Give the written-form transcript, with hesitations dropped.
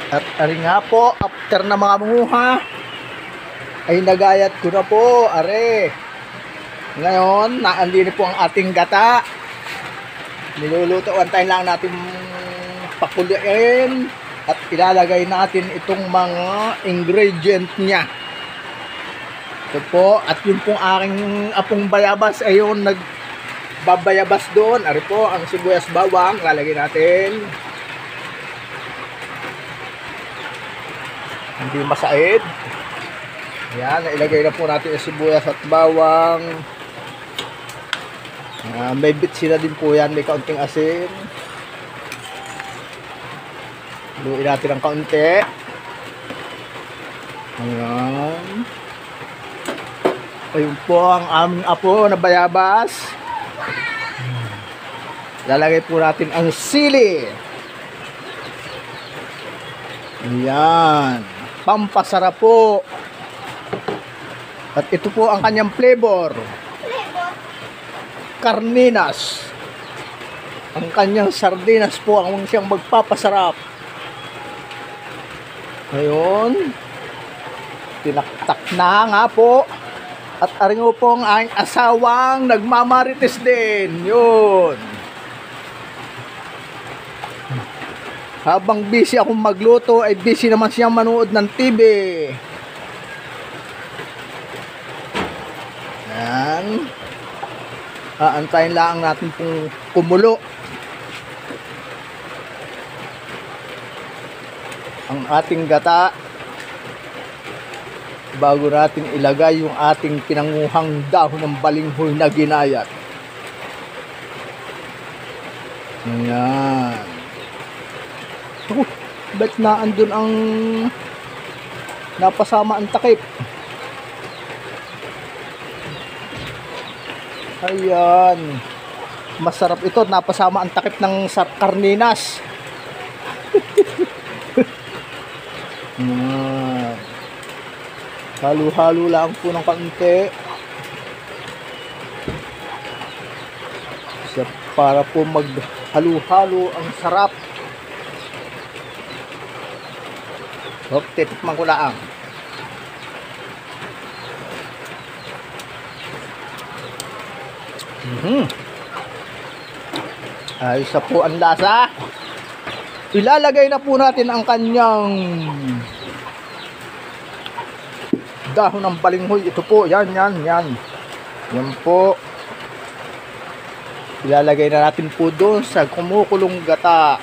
At ari nga po, after na mga munguha, ay nagayat ko na po, are. Ngayon, naandini po ang ating gata. Nilulutuan tayo lang natin pakuliin at ilalagay natin itong mga ingredient niya. Ito po, at yung pong aking apong bayabas ay yung nagbabayabas doon. Ari po, ang sibuyas bawang, lalagay natin. Hindi masaid. Ayan, ilagay na po natin yung sibuyas at bawang. May bitsi na din po yan, may kaunting asin. Luin natin ng kaunti. Ayan. Ayun po ang aming apo na bayabas. Lalagay po natin ang sili. Ayan. Pampasarap po. At ito po ang kanyang flavor. Carninas. Ang kanyang sardinas po ang siyang magpapasarap. Ngayon, tinaktak na nga po. At aringo po ang aking asawang nagmamarites din. Yun. Habang busy akong magluto, ay busy naman siyang manood ng TV. Yan. Aantayin lang natin kung kumulo ang ating gata bago natin ilagay yung ating pinanguhang dahon ng balinghoy na ginayat. Ayan. Oh, ba't na andun ang napasama ang takip? Ayan. Masarap ito. Napasama ang takip ng karninas. Halo-halo lang po ng kaunti. Para po maghalo-halo ang sarap. Okay, tikman ko lang. Ayos na po ang lasa. Ilalagay na po natin ang kanyang dahon ng balinghoy. Ito po, yan. Yan po. Ilalagay na natin po doon sa kumukulong gata.